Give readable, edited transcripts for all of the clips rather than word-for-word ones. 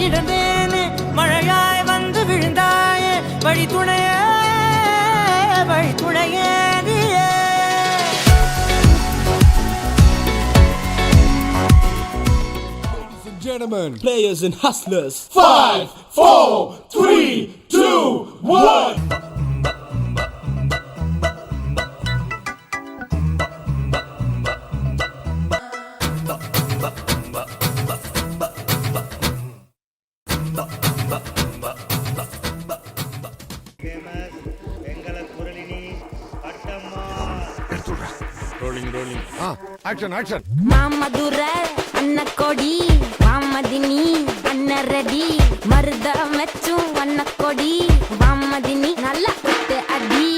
கிடந்தேன் மழையாய் வந்து விழுந்தாயே வழி துணையே நீயே. Ladies and gentlemen, players and hustlers, 5, 4, 3, 2, 1. action. மாமதுர அன்னக்கொடி வாமதினி அன்னரடி மருத மெச்சும் வண்ணக்கொடி வாமதினி நல்ல குத்து அடி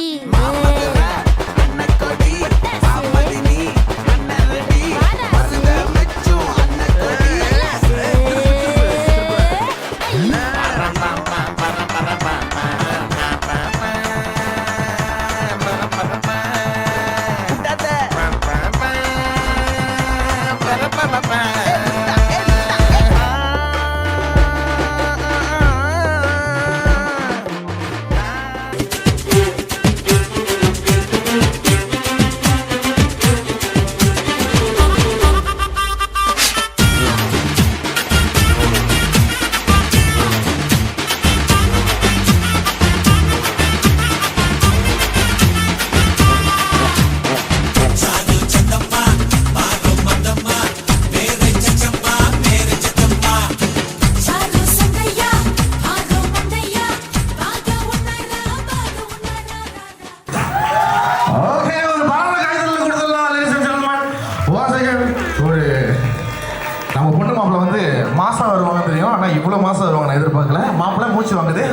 நம்ம பொண்ணு மாப்பிள்ள வந்து மாசம் வருவாங்க தெரியும், ஆனால் இவ்வளோ மாசம் வருவாங்க நான் எதிர்பார்க்கல. மாப்பிள்ள மூச்சு வாங்குது.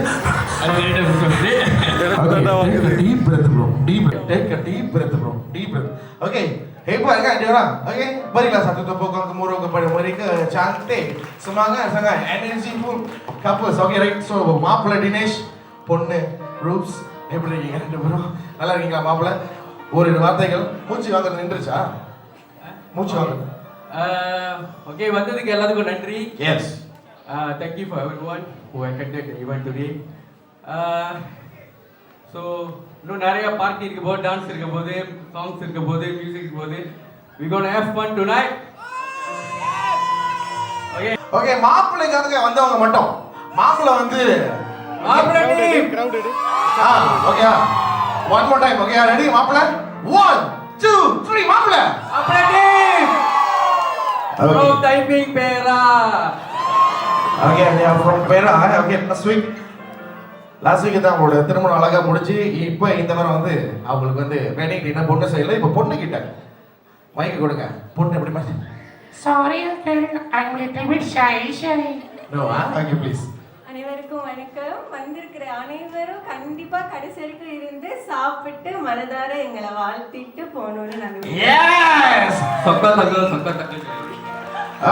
Deep breadth bro, deep take a deep breadth bro, deep breadth. Okay, hebat kan dia orang. Okey, berilah satu tepukan gemuruh kepada mereka. Cantik, semangat sangat, energyful couples. Okay, right. So மாப்பிள்ள தினேஷ், பொண்ணு ரூப்ஸ், எப்படி இருக்கீங்க ரெண்டு பேரும்? நல்லா இருக்கீங்களா மாப்பிள்ள? ஒரு வார்த்தைகள். மூச்சு வாங்குறது நின்றுச்சா? மூச்சு வாங்குறது. Okay, வந்ததுக்கு எல்லாத்துக்கும் நன்றி. Yes. Thank you for everyone who attended the event today. So, இன்னும் நிறைய பார்ட்டி இருக்க போது, டான்ஸ் இருக்க போது, சாங்ஸ் இருக்க போது, மியூசிக் இருக்க போது. We gonna have fun tonight. Okay, மாப்பிள்ளைக்காக வந்தவங்க மட்டும். மாப்பிள்ள வந்து மாப்பிள்ளை crowded. Okay. One more time. Okay, ready மாப்பிள்ள? 1 2 3 மாப்பிள்ள. மாப்பிள்ளை from Taiping Pera. Okay, they are from Pera. Okay, last week தான் அவங்களோட திருமணம் அழகா முடிச்சு, இப்போ இந்த வாரம் வந்து அவங்களுக்கு வந்து வெட்டிங் டின்னர் பொண்ணு செய்யல. இப்போ பொண்ணு கிட்ட மைக் கொடுங்க. பொண்ணு எப்படி மாதிரி? Sorry, I'm little bit shy. No, okay, please. அனைவருக்கும் வணக்கம். வந்திருக்கிற அனைவரும் கண்டிப்பா கடைசி வரைக்கும் இருந்து சாப்பிட்டு மனதார எங்களை வாழ்த்திட்டு போகணும்னு நாங்க. Yes.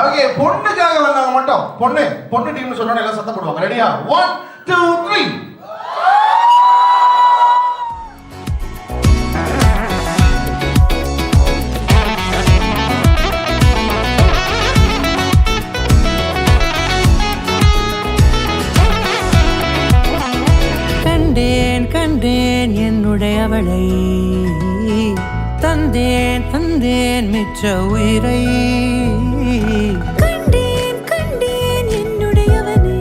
ஓகே, பொண்ணுக்காக வந்தாங்க மட்டும். பொண்ணு டீம்னு சொன்னா எல்லாம் சத்தம் போடுவாங்க. ரெடியா? 1 2 3. கண்டேன் என்னுடையவளை, தந்தேன் மிச்ச உயிரை. கண்டேன் என்னுடையவனை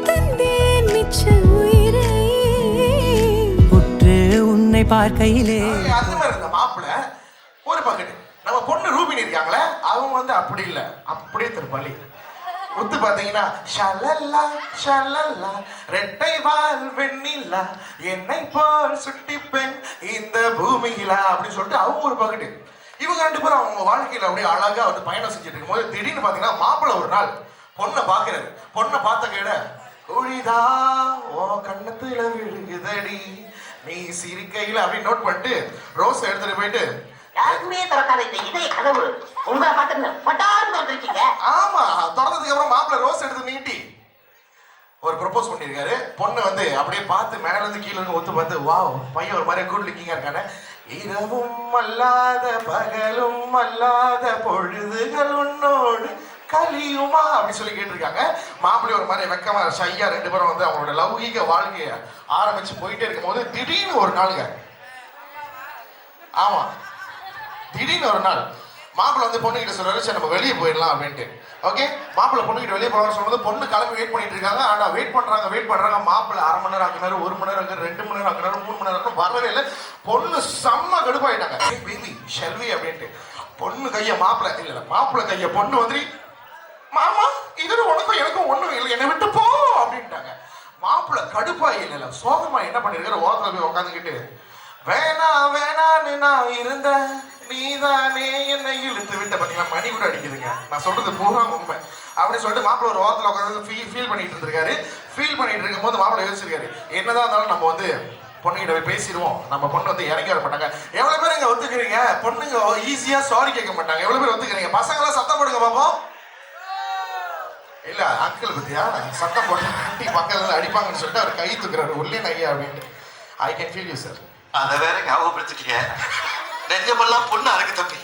தந்தேன் மிச்ச உயிரை. உற்று உன்னை பார்க்கையிலே அந்த மாதிரி இருந்த மாப்பிள்ள ஒரு பக்கெட். நம்ம பொண்ணு ரூபினி இருக்காங்களே, அவங்க வந்து அப்படி இல்லை, அப்படியே திருப்பாளி. உத்து பாத்தீங்கன்னா ஷலல்லா ஷலல்லா ரெட்டை வால் வெண்ணிலா என்னை போல் சுட்டி பெண் இந்த பூமியிலா அப்படின்னு சொல்லிட்டு அவங்க ஒரு பக்கெட்டு. இவங்க ரெண்டு பேரும் அவங்க வாழ்க்கையில அப்படியே அழகா வந்து பயணம் செஞ்சுட்டு இருக்கும்போது திடீர்னு பாத்தீங்கன்னா மாப்பிள்ள ஒரு நாள் பொண்ணை பாக்குறாரு. பொண்ணை பார்த்த கேட குழிதா ஓ கண்ணத்துல விழுகுதடி நீ சிரிக்கையில அப்படின்னு நோட் பண்ணிட்டு ரோஸ் எடுத்துட்டு போயிட்டு, யாருக்குமே திறக்காத இந்த இதய கதவு உங்களை பார்த்து பட்டான்னு திறந்துருக்கீங்க. ஆமா, திறந்ததுக்கு அப்புறம் மாப்பிள்ள ரோஸ் எடுத்து நீட்டி ஒரு ப்ரொபோஸ் பண்ணிருக்காரு. பொண்ணு வந்து அப்படியே பார்த்து மேல இருந்து கீழே இருந்து ஒத்து பார்த்து, வாவ் பையன் ஒரு மாதிரி குட் லுக்கிங்கா இருக்கானே. இரவும் அல்லாத பகலும் அல்லாத பொழுதுகள் உன்னோடு கலியுமா அப்படின்னு சொல்லி கேட்டிருக்காங்க. மாப்பிள்ளை ஒரு மாதிரி வெக்கமா ஷையா 2 பேரும் வந்து அவங்களோட லௌகீக வாழ்க்கைய ஆரம்பிச்சு போயிட்டே இருக்கும் போது திடீர்னு ஒரு நாளுங்க, ஆமா திடீர்னு ஒரு நாள் மாப்பிள்ளை வந்து பொண்ணு கிட்ட சொல்றாரு, சரி நம்ம வெளியே போயிடலாம் அப்படின்ட்டு. ஓகே, மாப்பிள்ளை பொண்ணு கிட்ட வெளியே போகலாம்னு சொல்லும்போது பொண்ணு கிளம்பி வெயிட் பண்ணிட்டு இருக்காங்க. ஆனா வெயிட் பண்றாங்க மாப்பிள்ளை 1/2 மணி நேரம் ஆக்குனாரு, 1 மணி நேரம் ஆக்குனாரு, 2 மணி நேரம் ஆக்குனாரு, 3 மணி நேரம் வரவே இல்லை. பொண்ணு செம்ம கடுப்பாயிட்டாங்க. பேபி ஷெல்வி அப்படின்ட்டு பொண்ணு கைய மாப்பிள்ளை இல்ல மாப்பிள்ளை கைய பொண்ணு வந்து, மாமா இது உனக்கும் எனக்கும் ஒண்ணும் இல்லை, என்னை விட்டு போ அப்படின்ட்டாங்க. மாப்பிள்ளை கடுப்பாய் இல்ல சோகமா என்ன பண்ணிருக்காரு, ஓரத்துல போய் உட்காந்துக்கிட்டு வேணான்னு நான் இருந்த நீதானே என்னை இழுத்து விட்ட. பார்த்தீங்கன்னா மணி கூட அடிக்குதுங்க, நான் சொல்றது பூரா உண்மை அப்படின்னு சொல்லிட்டு மாப்பிள்ளை ஒரு ஓரத்தில் உட்காந்து ஃபீல் பண்ணிட்டு இருந்திருக்காரு. ஃபீல் பண்ணிட்டு இருக்கும் போது மாப்பிள்ளை யோசிச்சிருக்காரு, என்னதான் இருந்தாலும் நம்ம வந்து பொண்ணுகிட்ட போய் பேசிடுவோம், நம்ம பொண்ணு வந்து இறங்கி வர மாட்டாங்க. எவ்வளவு பேர் இங்க ஒத்துக்கிறீங்க பொண்ணுங்க ஈஸியா சாரி கேட்க மாட்டாங்க? எவ்வளவு பேர் ஒத்துக்கிறீங்க? பசங்களாம் சத்தம் போடுங்க பாப்போம். இல்ல அங்கிள் பத்தியா சத்தம் போட்டு பக்கத்துல அடிப்பாங்கன்னு சொல்லிட்டு அவர் கை தூக்குறாரு, உள்ளே நையா அப்படின்ட்டு. I can feel you sir. அதை வேற ஞாபகப்படுத்திட்டீங்க, நெஞ்சமெல்லாம் பொண்ணு அறக்கு தம்பி.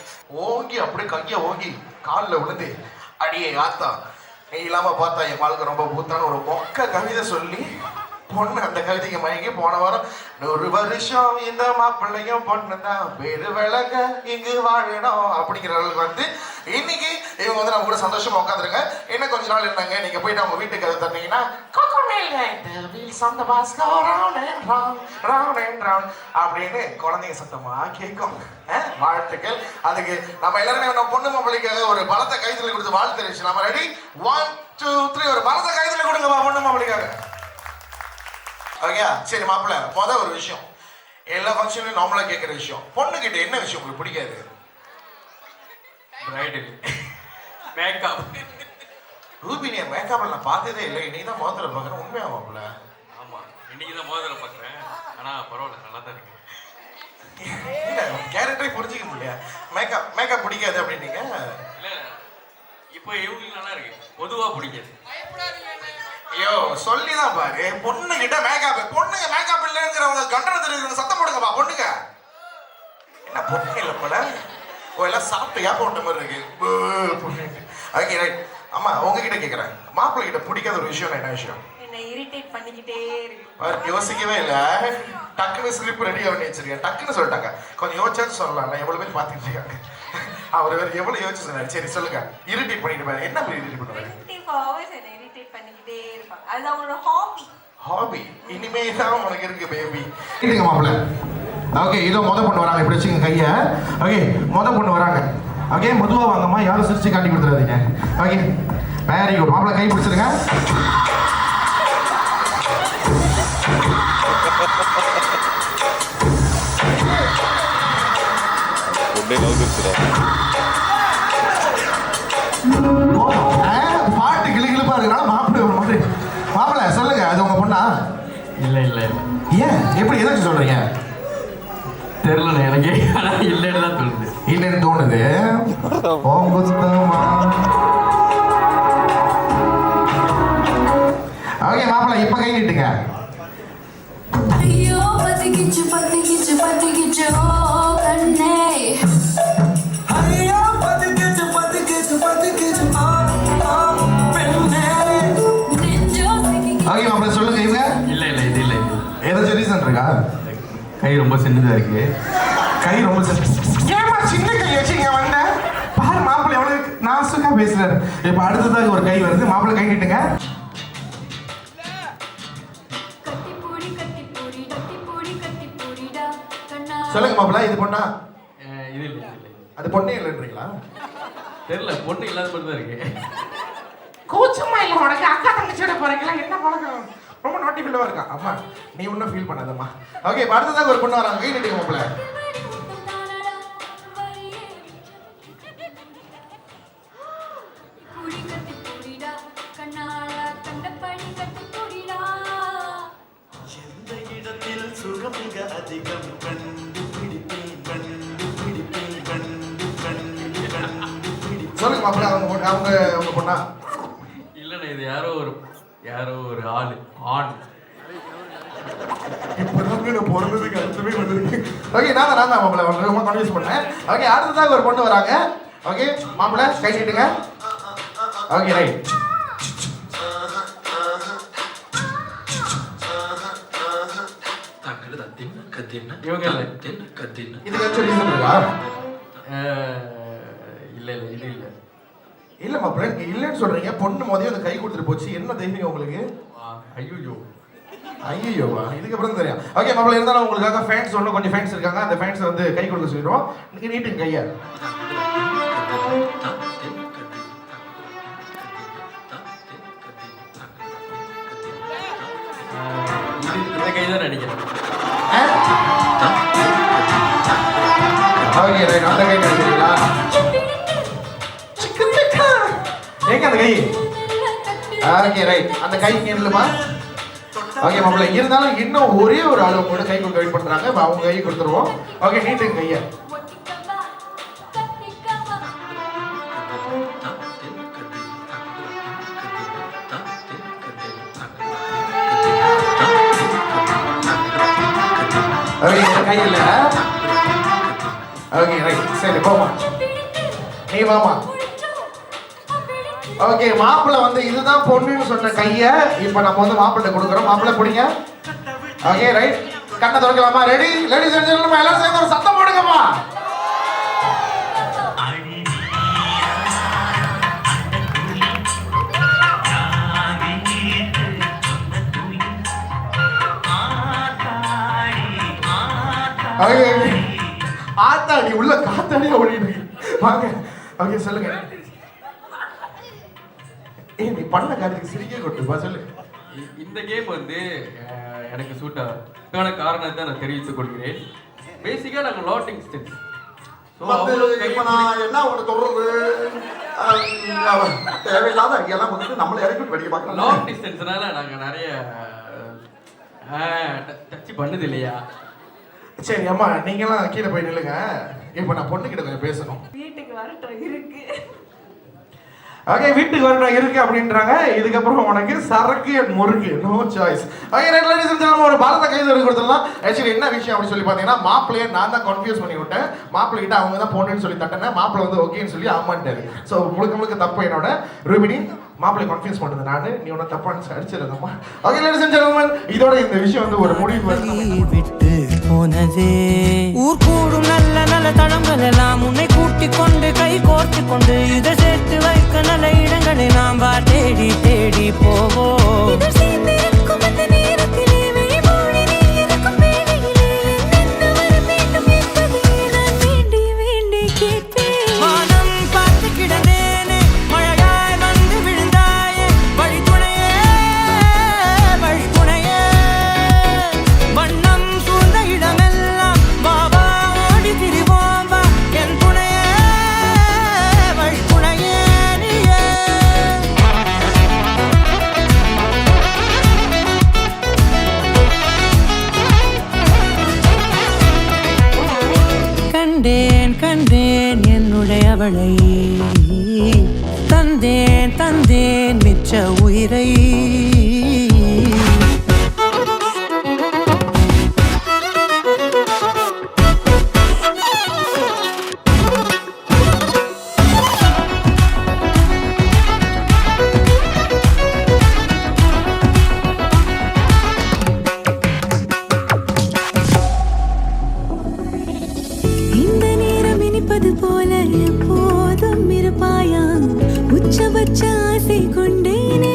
ஓங்கி அப்படியே கைய ஓங்கி காலில் விழுந்து, அடியே ஆத்தா நீ இல்லாம பார்த்தா என் வாழ்க்கை ரொம்ப பூத்தான்னு ஒரு மொக்க கவிதை சொல்லி பொண்ணு அந்த கவிதைக்கு மயங்கி போன வாரம் 100 வருஷம் இந்த மாப்பிள்ளையும் பொண்ணு தான் வேறு விளங்க இங்கு வாழணும் அப்படிங்கிற அளவுக்கு வந்து இன்னைக்கு இவங்க வந்து நம்ம கூட சந்தோஷமா உட்காந்துருங்க. என்ன கொஞ்ச நாள் இருந்தாங்க, நீங்க போயிட்டு அவங்க வீட்டுக்கு அதை தந்தீங்கன்னா அப்படின்னு குழந்தைங்க சத்தமா கேட்கும். வாழ்த்துக்கள். அதுக்கு நம்ம எல்லாருமே நம்ம பொண்ணு மாப்பிள்ளைக்காக ஒரு பலத்தை கைதுல கொடுத்து வாழ்த்து தெரிவிச்சு நம்ம ரெடி 1 2 3 ஒரு பலத்தை கைதுல கொடுங்கப்பா பொண்ணு மாப்பிள்ளைக்காக. ஓகே சரி மாப்பிள்ளை, ஒரு விஷயம் எல்லா ஃபங்க்ஷன்லயும் நார்மலா கேட்கிற விஷயம், பொண்ணு கிட்ட என்ன விஷயம் உங்களுக்கு பிடிக்காது? Bridal makeup. ரூபினியா மேக்கப்ல நான் பார்த்ததே இல்லை, இன்னைக்கு தான் மோதிரம் பார்க்குறேன். உண்மையா மாப்பிள்ள? ஆமா இன்னைக்கு தான் மோதிரம் பார்க்குறேன், ஆனா பரவாயில்ல நல்லா தான் இருக்கு. கேரக்டரை புரிஞ்சிக்க முடியல. மேக்கப் பிடிக்காது அப்படின்னீங்க. இல்ல இப்போ இவங்களுக்கு நல்லா இருக்கு, பொதுவா பிடிக்காது. ஐயோ சொல்லிதான் பாரு, பொண்ணு கிட்ட பொண்ணுங்க மேக்கப் இல்லைங்கிறவங்க கண்டன தெரிவிக்கிறவங்க சத்தம் போடுங்கப்பா. பொண்ணுங்க என்ன பொண்ணு இல்லை போல, எல்லாம் சாப்பிட்டு ஏப்ப மாதிரி இருக்கு. Okay right. அம்மா உங்ககிட்ட கேட்குறேன், மாப்பிள்ளை கிட்ட பிடிக்காத ஒரு விஷயம் என்ன விஷயம்? என்னை இரிட்டேட் பண்ணிக்கிட்டே இருக்கு. யோசிக்கவே இல்லை, டக்குன்னு ஸ்கிரிப்ட் ரெடி பண்ணி வச்சிருக்கேன், டக்குன்னு சொல்லிட்டாங்க. கொஞ்சம் யோசிச்சாச்சு சொல்லலாம், எவ்வளவு பேர் பார்த்துட்டு இருக்காங்க. அவர் வேற எவ்வளவு யோசிச்சு சொன்னாரு. சரி சொல்லுங்க, இரிட்டேட் பண்ணிட்டு பாரு. என்ன இரிட்டேட் பண்ணுவாரு? 24 hours என்னை இரிட்டேட் பண்ணிக்கிட்டே இருப்பாங்க. அது அவங்களோட ஹாபி. இனிமே தான் உனக்கு இருக்கு பேபி. கேளுங்க மாப்பிள்ள. ஓகே இதோ பொண்ணு வராங்க, இப்படி வச்சுங்க கைய. ஓகே பொண்ணு வராங்க. ஓகே மெதுவா வாங்கம்மா, யாரும் சிரிச்சு காட்டி கொடுத்துறாதீங்க. Okay very good. மாப்பிள்ள கை பிடிச்சிருங்க. பாட்டு கிளிகிளிப்பா இருக்கனால மாப்பிள்ள சொல்லுங்க, அது உங்க பொண்ணா? இல்ல இல்ல ஏன் எப்படி எதாச்சும் சொல்றீங்க? தெரியல எனக்கு, ஆனா இல்லைன்னு தான் தோணுது. இல்லைன்னு தோணுது. ஓகே மாப்பிள்ள இப்ப கை நீட்டுங்க. ஐயோ பத்திக்கிச்சு பத்திக்கிச்சு பத்திக்கிச்சு ஓ கண்ணே. ஐயோ பத்திக்கிச்சு பத்திக்கிச்சு பத்திக்கிச்சு பெண்ணே. ஓகே மாப்பிள்ள சொல்லுங்க. இவங்க இல்ல இல்ல இது இல்ல, ஏதாச்சும் ரீசன் இருக்கா? கை ரொம்ப சின்னதா இருக்கு. கை ரொம்ப ஏமா சின்ன கை வச்சு இங்க வந்த பாரு, மாப்பிள்ளை எவ்வளவு நாசுக்கா பேசுறாரு. இப்ப அடுத்ததாக ஒரு கை வருது, மாப்பிள்ளை கை நீட்டுங்க. சொல்லுங்க மாப்பிள்ளை, இது பொண்ணா? இது இல்ல அது பொண்ணே இல்லைன்றீங்களா? தெரியல, பொண்ணு இல்லாத மட்டும் தான் இருக்கு. கூச்சமா இல்ல உனக்கு? அக்கா தங்கச்சியோட போறீங்களா? என்ன பழக்கம்? ரொம்ப நோட்டிஃபில்லா இருக்கா. அம்மா நீ ஒன்றும் ஃபீல் பண்ணாதம்மா. ஓகே அடுத்ததாக ஒரு பொண்ணு வராங்க, கை நீட்டுங்க மாப்பிள்ளை. சொல்லுங்க மாப்பிள்ளை, அவங்க உங்க பொண்ணா? இல்லண்ணா இது யாரோ ஒரு ஆண். இப்பதான் பிறந்ததுக்கு அர்த்தமே வந்திருக்கு. ஓகே நான் தான் மாப்பிள்ளை ரொம்ப கன்ஃபியூஸ் பண்ணேன். ஓகே அடுத்ததாக ஒரு பொண்ணு வராங்க. ஓகே மாப்பிள்ளை கை நீட்டுங்க. Okay right. இவங்க இல்லை. இதுக்கு ரீசன் இருக்கா? இல்லை இல்லை இது இல்லை. இல்ல மாப்பிள்ள நீங்க இல்லைன்னு சொல்றீங்க. பொண்ணு மோதி அந்த கை கொடுத்துட்டு போச்சு. என்ன தைரியம் உங்களுக்கு? ஐயோ ஐயோவா, இதுக்கப்புறம் தெரியும். ஓகே மாப்பிள்ள, இருந்தாலும் உங்களுக்காக ஃபேன்ஸ் ஒன்று கொஞ்சம் ஃபேன்ஸ் இருக்காங்க. அந்த ஃபேன்ஸை வந்து கை கொடுக்க சொல்லிடுவோம். நீங்க நீட்டுங்க கையை. இந்த கை தான் நினைக்கிறேன். ஓகே ரைட், அந்த கை நினைக்கிறீங்களா? எங்க அந்த கை? ஓகே ரைட், அந்த கை நில்லுமா. ஓகே மாப்பிள்ள, இருந்தாலும் இன்னும் ஒரே ஒரு ஆளு கூட கை கொடுக்க வெயிட் பண்றாங்க. அவங்க கை கொடுத்துருவோம். ஓகே நீட்டுங்க கையை. ஓகே கை இல்ல. ஓகே ரைட், சரி போமா, நீ வாமா. ஓகே மாப்பிள்ள வந்து இதுதான் பொண்ணுன்னு சொன்ன கையை இப்போ நம்ம வந்து மாப்பிள்ளை கொடுக்குறோம். மாப்பிள்ளை பிடிங்க. ஓகே ரைட், கண்ணை திறக்கலாமா? ரெடி? லேடிஸ் அண்ட் ஜென்டில்மேன் எல்லாரும் சேர்ந்து ஒரு சத்தம் போடுங்கம்மா. ஓகே ஆத்தாடி உள்ள காத்தாடியா ஓடிட்டு வாங்க. ஓகே சொல்லுங்க. ஏய் நீ பண்ண காரியத்துக்கு சிரிக்க கொட்டுப்பா, சொல்லு. இந்த கேம் வந்து எனக்கு சூட் ஆகுதுக்கான காரணத்தை நான் தெரிவித்துக் கொள்கிறேன். பேசிக்காக நாங்கள் லாட்டிங் ஸ்டெப்ஸ். இப்போ நான் என்ன ஒன்று சொல்றது, தேவையில்லாத ஐடியாலாம் வந்துட்டு நம்மளை இறக்கி படிக்க பார்க்கலாம். லாங் டிஸ்டன்ஸ்னால நாங்கள் நிறைய டச் பண்ணுது இல்லையா? சரி அம்மா, நீங்களாம் கீழே போய் நில்லுங்க. இப்போ நான் பொண்ணுக்கிட்ட கொஞ்சம் பேசணும். வீட்டுக்கு வரட்டும் இருக்கு. ஓகே வீட்டுக்கு வரணும் இருக்கு அப்படின்றாங்க. இதுக்கப்புறம் உனக்கு சரக்கு முறுக்கு, no choice. Okay right ladies and gentlemen, ஒரு பாரத கைது கொடுத்துடலாம். ஆக்சுவலி என்ன விஷயம் அப்படின்னு சொல்லி பார்த்தீங்கன்னா, மாப்பிள்ளையை நான் தான் கன்ஃபியூஸ் பண்ணி விட்டேன். மாப்பிள்ளை கிட்ட அவங்க தான் பொண்ணுன்னு சொல்லி தட்டினேன். மாப்பிள்ளை வந்து ஓகேன்னு சொல்லி ஆமான்ட்டாரு. ஸோ முழுக்க தப்பு என்னோட. ரூபினி, மாப்பிள்ளை கன்ஃபியூஸ் பண்ணது நான், நீ உன தப்பான்னு அடிச்சிருந்தம்மா. ஓகே லேடிஸ் அண்ட் ஜென்டில்மேன், இதோட இந்த விஷயம் வந்து ஒரு முடிவு விட்டு போனதே. ஊர் கூடும் நல்ல நல்ல தளங்கள் எல்லாம் உன்னை கூட்டிக் கொண்டு கை கோர்த்து கொண்டு இதை சேர்த்து வைக்க நல்ல இடங்களை நாம் தேடி தேடி போவோம். கண்டேன் என்னுடையவளை, தந்தேன் மிச்ச உயிரை. போல எப்போதும் இருப்பாயா, உச்சபட்ச ஆசை கொண்டேனே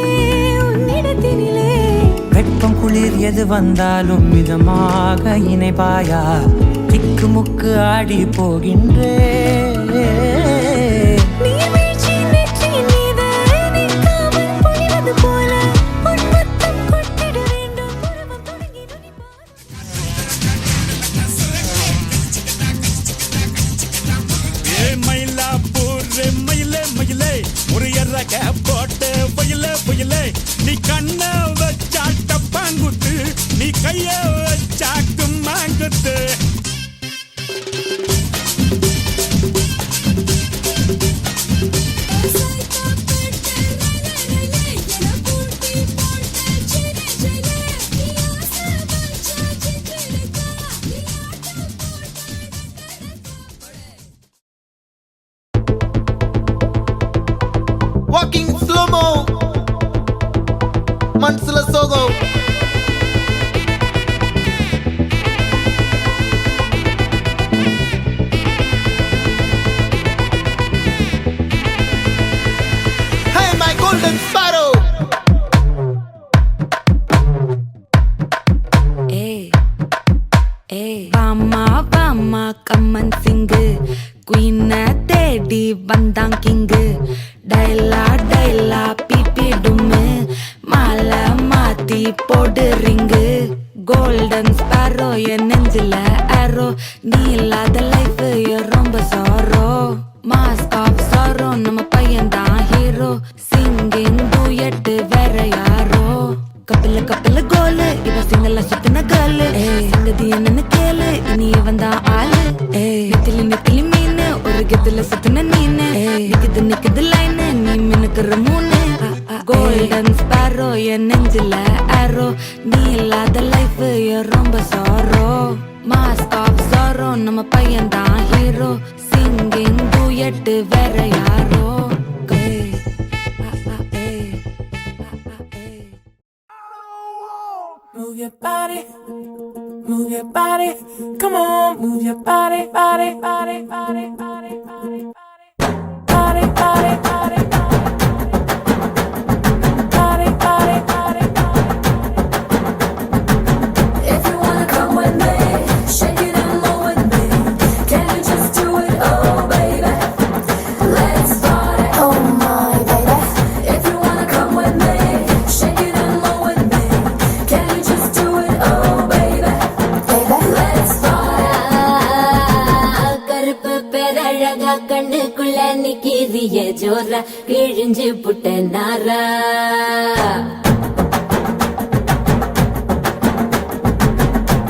உன்னிடத்தினிலே. வெப்பம் குளிர் எது வந்தாலும் மிதமாக இணைப்பாயா, திக்கு முக்கு ஆடி போகின்றே. போட்டு புயலே நீ கண்ண வச்சா டப்பாங்குத்து, நீ கைய வச்சாக்கு மாங்குத்து. Walking கம்மன் சிங்கு குயின தேடி வந்தான் கிங்கு டைலா டைலா பிபி டும்மு மாலை மாத்தி போடு ரிங்கு கோல்டன் ஸ்பாரோ என் நெஞ்சில ஆரோ நீ இல்லாத லைஃப் ரொம்ப சாரோ மாஸ்க் ஆஃப் சாரோ நம்ம பையன் தான் ஹீரோ சிங்கிங் டூயட் வேற யாரோ கப்பில கப்பில கோலு இவ சிங்கல்ல சுத்தின கேளு சங்கதி என்னன்னு கேளு இனி இவன் தான் ஆளு நெத்திலி நெத்திலி மீனு ஒரு கெத்துல சுத்தின நீனு நிக்குது நிக்குது லைனு நீ மினுக்குற மூணு கோல்டன் ஸ்பாரோ என் நெஞ்சில ஆரோ நீ இல்லாத லைஃப் ரொம்ப சாரோ மாஸ்க் ஆஃப் சாரோ நம்ம பையன் தான் ஹீரோ சிங்கிங் டூயட் வேற யாரோ Move your body, move your body, come on, move your body, body, body, body, body, body, body, body, body, body, body, body, If you wanna come with me, shake it and roll with me. Can you just do it, oh baby? Let's party, oh my baby. If you wanna come with me, shake it and roll with me. Can you just do it, oh baby? Let's party. கருப்பு பேரழகா கண்ணுக்குள்ள நிக்கிறிய ஜோரா கிழிஞ்சு புட்ட நாரா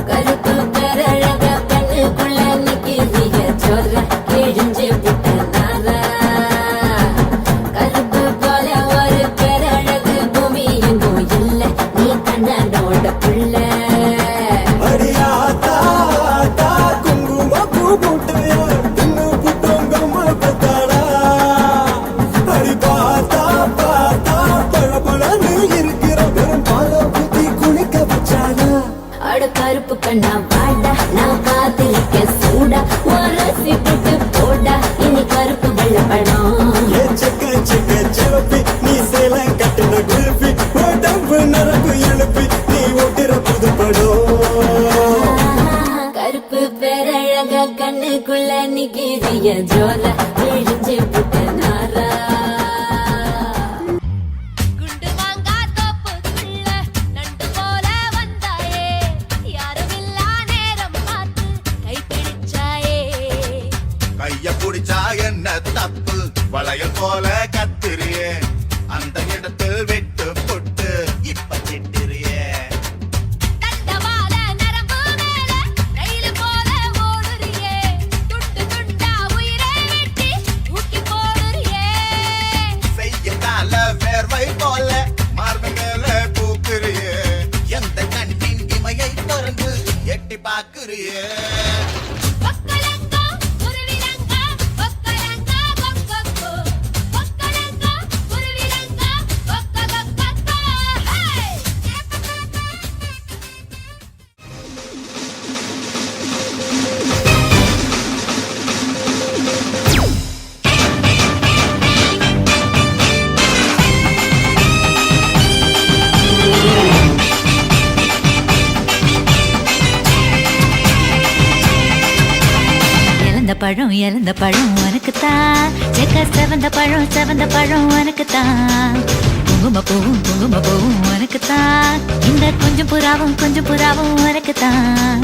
கருப்பு பேரழகா கண்ணுக்குள்ள நிக்கிறிய ஜோரா கிழிஞ்சு புட்ட நாரா கருப்பு போல ஒரு பேரழகு பூமி எங்கும் இல்ல நீ கண்ணனோட புள்ள அட கருப்பு கண்ணா வாடா நான் காத்திருக்க சூடா உரசி போட்டு போடா இனி கருப்பு வெள்ளப்படம் நீ சேல கட்டின குருப்பி உடம்பு நரம்பு எழுப்பி நீ ஓட்டுற புதுப்படும் கருப்பு பேரழக கண்ணுக்குள்ள நிக்கிறிய ஜோல விழிஞ்சு புட்ட நாரா குண்டு வாங்கா தோப்புக்குள்ள நண்டு போல வந்தாயே யாரும் இல்லா நேரம் பார்த்து கை பிடிச்சாயே கைய புடிச்சா என்ன தப்பு வளையல் போல கத்திரியே அந்த இடத்தில் விட்டு புட்டு இப்ப திட்டிரியே தண்டவாள நரம்பு மேல ரயில் போல ஓடுறியே துண்டு துண்டா உயிரை வெட்டி தூக்கி போடுறியே செய்யத்தால வேர்வை போல மார்பு மேல பூக்குறியே எந்த கண்ணின் இமையை திறந்து எட்டி பாக்குறியே ஒக்கலங்கா குருவிலங்கா ஒக்கலங்கா கொக்கொக்கோ ஒக்கலங்கா குருவிலங்கா கொக்கொக்கோ ஹே இழந்த பழம் உனக்குத்தான் செக்க செவந்த பழம் உனக்குத்தான் குங்கும பூவும் உனக்குத்தான் இந்த கொஞ்சம் புறாவும் உனக்குத்தான்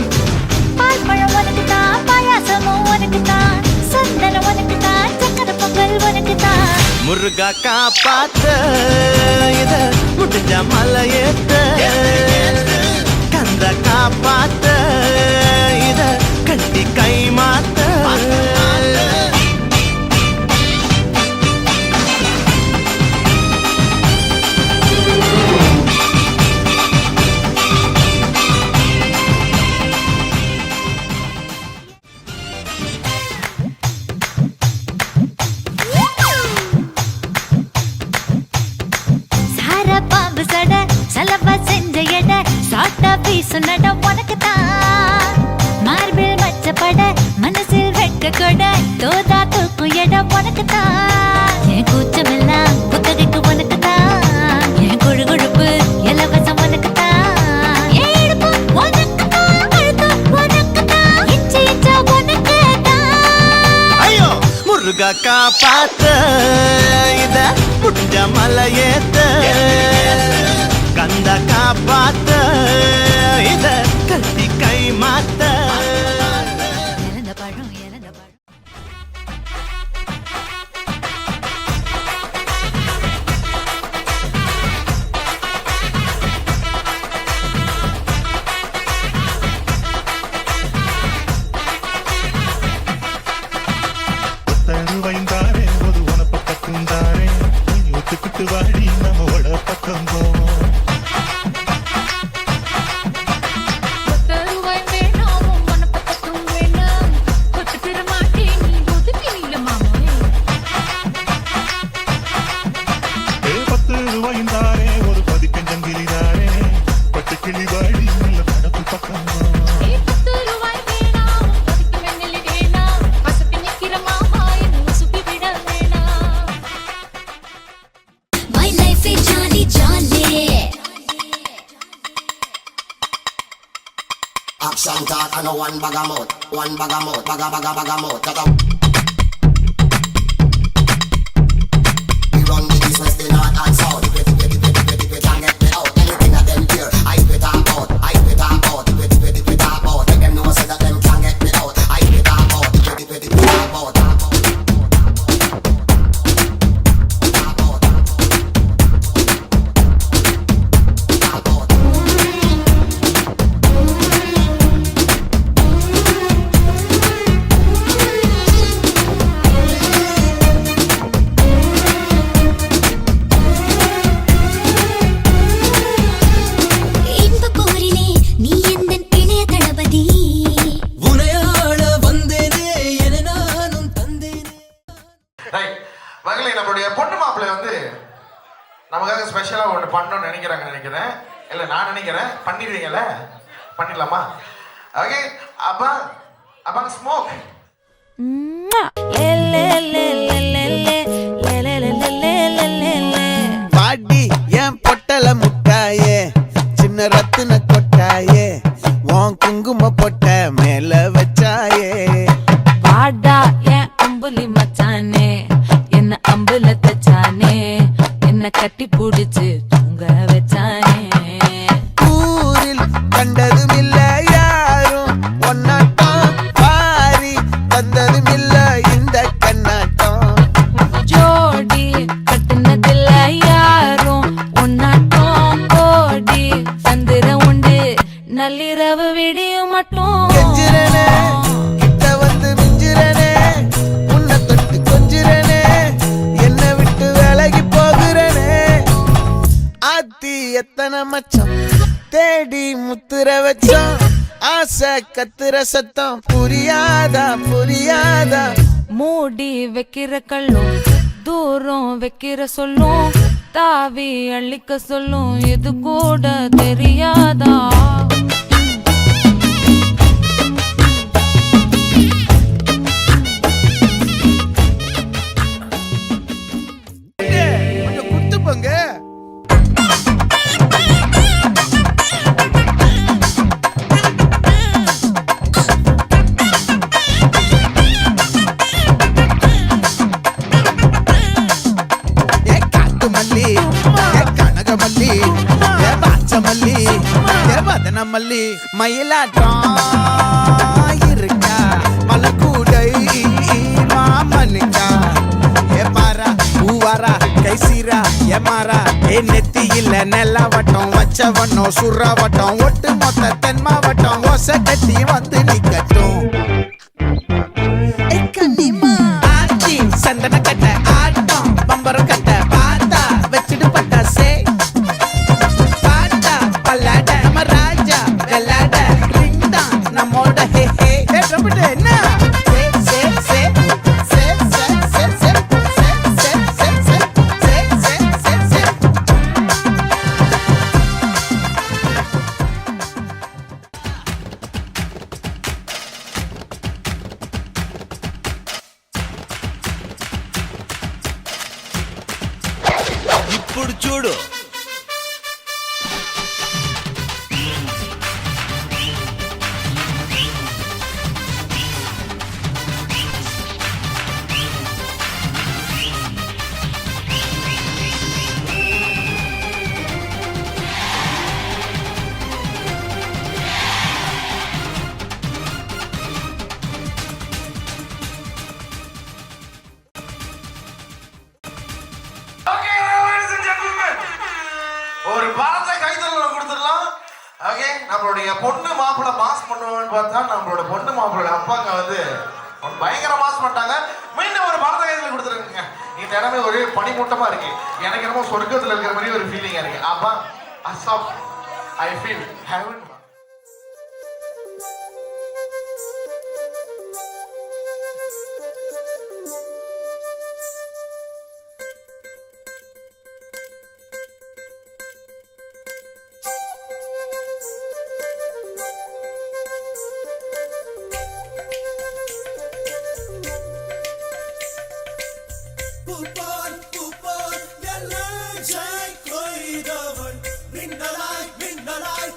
பால் பழம் உனக்குத்தான் பாயாசமும் உனக்குத்தான் சந்தனம் உனக்குத்தான் சக்கரை பொங்கல் உனக்குத்தான் முருகா காப்பாத்த இத முடிஞ்ச மலையேத்த கந்த காப்பாத்த இத கட்டி கை மாத்த பாம்பு சட சலவா செஞ்ச எட சாட்டா வீசு நட உனக்குத்தான் மார்பிள் மச்சப்பட மனசில் வெட்க கொட தோதா தூக்கும் இடம் உனக்குத்தான் என் கூச்சமெல்லாம் புத்தகைக்கு உனக்குத்தான் என் கொழு கொழுப்பு இலவசம் உனக்குத்தான் என் இடுப்பு உனக்குத்தான் கழுத்து உனக்குத்தான் இச்சை இச்சா உனக்கு முருகா காப்பாத்த இத முடிஞ்ச மலையேத்த கந்த காப்பாத்த இத கட்டி கை மாத்த இறந்த பழம் இறந்த பழம் வைந்தாரே ஒரு உனப்பு பக்கந்தாரே ஒத்துக்கிட்டு வாடி நம்மோட பக்கம் போ வைந்தாரே ஒரு பதிக்கஞ்சங்கிலிதாரே பட்டுக்கிளி வாடி நல்ல படப்பு பக்கம் போ Action talk and one bag of mouth, bag of mouth. We run the east, west, the north and south. If we can't get me out, anything that them hear, I talk out. If we talk out, let them know so that them can't get me out. I talk out, if we talk out. மகளே, நம்மளுடைய பொண்ணு மாப்பிள்ளை வந்து நமக்காக ஸ்பெஷலாக ஒன்று பண்ணணும்னு நினைக்கிறேன். இல்லை நான் நினைக்கிறேன், பண்ணிடுவீங்கல்ல? பண்ணிடலாமா? ஓகே, அப்பா ஸ்மோக். பாடி என் பொட்டல முட்டாயே சின்ன ரத்தின கொட்டாயே உன் குங்கும பொட்ட மேல வச்சாயே வாடா என் அம்புலி மச்சானே என்ன அம்புல தச்சானே என்ன கட்டி புடிச்சு தூங்க வச்சானே ஊரில் கண்டதும் இல்ல யாரும் ஒன்னாட்டம் பாரி தந்ததும் இல்ல இந்த கண்ணாட்டம் ஜோடி கட்டுனதில்ல யாரும் ஒன்னாட்டம் கோடி தந்திர உண்டு நள்ளிரவு விடியும் மட்டும் கெஞ்சிரனே கிட்ட வந்து மிஞ்சிரனே உன்னை தொட்டு கொஞ்சிரனே என்னை விட்டு விலகி போகிறனே ஆத்தி எத்தனை மச்சம் தேடி முத்துற வச்சோம் ஆசை கத்துற சத்தம் புரியாதா மூடி வைக்கிற கல்லும் தூரம் வைக்கிற சொல்லும் தாவி அள்ளிக்க சொல்லும் இது கூட தெரியாதா கொஞ்சம் குத்து போங்க கனகமல்லி பாச்சமல்லி மதனமல்லி மயிலாட்டம் இருக்கா மலக்கூடை மாமனுக்கா ஏ பாரா பூவாரா கைசீரா ஏ மாறா ஏ நெத்தி இல்ல நெல்லாவட்டம் வச்சவட்டம் சுறாவட்டம் ஒட்டு மொத்த தென் மாவட்டம் ஒச கட்டி வந்து நிக்கட்டும் சந்தன கட்ட ஆட்டம் பம்பரம் கட்ட பாத்தா வச்சுட்டு பட்டாசே பாட்டா பல்லாட நம்ம ராஜா வெள்ளாட ரிங் தான் நம்மோட ஹே ஹே என்ன ఇప్పుడు చూడు பொண்ணு மாப்பிள்ளை மாஸ் பண்ணுவான்னு பார்த்தா நம்மளோட பொண்ணு மாப்பிள்ளோட அப்பாங்க வந்து பயங்கர மாஸ் பண்ணிட்டாங்க. மீண்டும் ஒரு பரத கைதில் கொடுத்துருக்குங்க. இந்த இடமே ஒரே பனிமூட்டமா இருக்கு. எனக்கு என்னமோ சொர்க்கத்தில் இருக்கிற மாதிரி ஒரு ஃபீலிங்கா இருக்கு. அப்பா அசாப் ஐ ஃபீல் ஹெவன். கொய்தவன் மின்னலாய் மின்னலாய்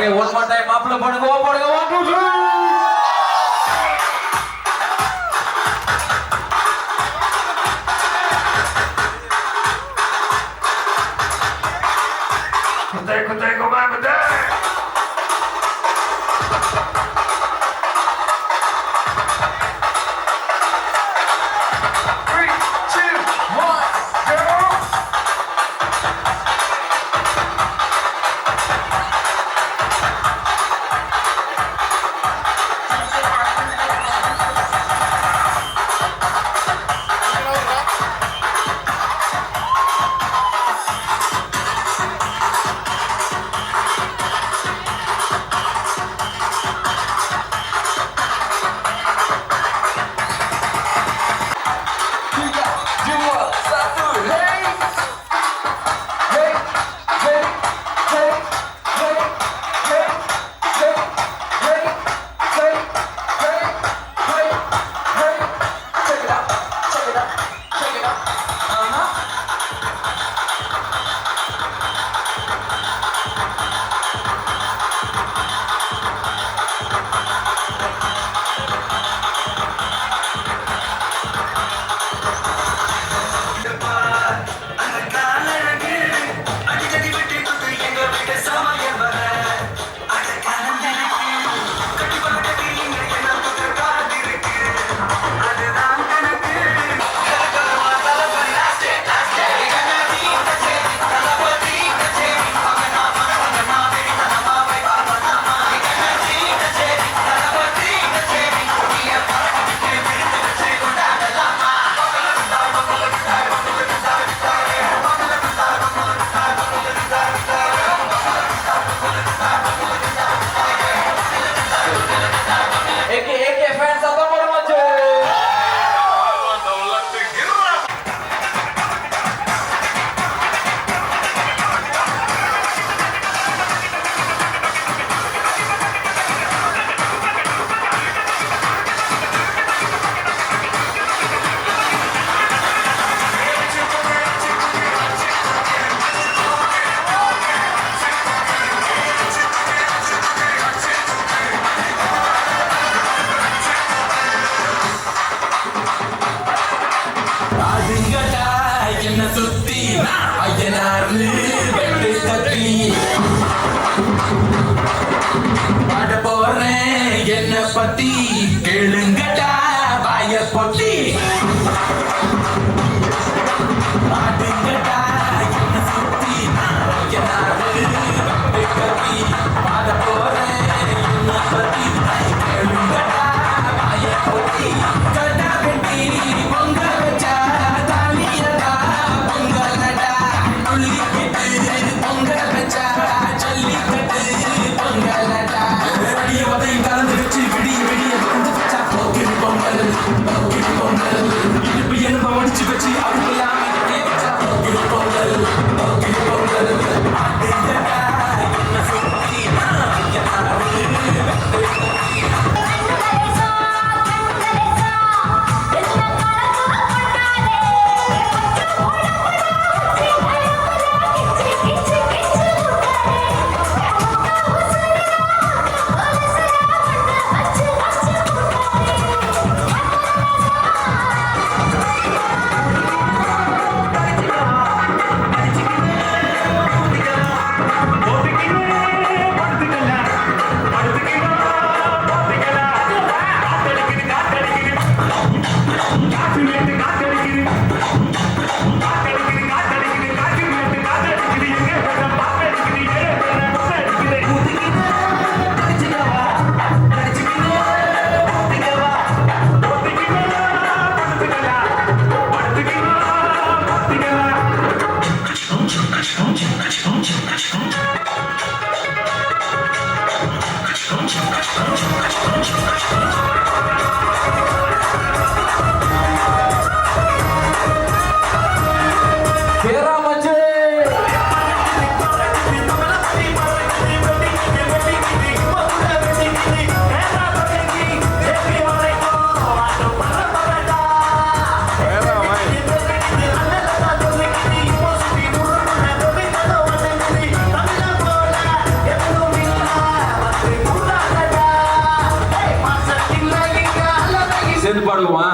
ஓகே ஒன் மோர் டைம் மாப்பிள்ள போடுங்க 1 2 3 என்ன சுத்தி ஐயனாரு வெட்டு கத்தி பாட போறேன் என்ன பத்தி கேளுங்கடா வாய பொத்தி பாடுங்கடா என்ன சுத்தி ஐயனாரு வெட்டு கத்தி பாட போறேன் என்ன பத்தி கேளுங்கடா வாய பொத்தி கடா வெட்டி பொங்க வச்சா ஜல்லிக்கட்டு பொங்கலடா விடிய உதயம் கலந்து வச்சு விடிய விடிய பாடுவான்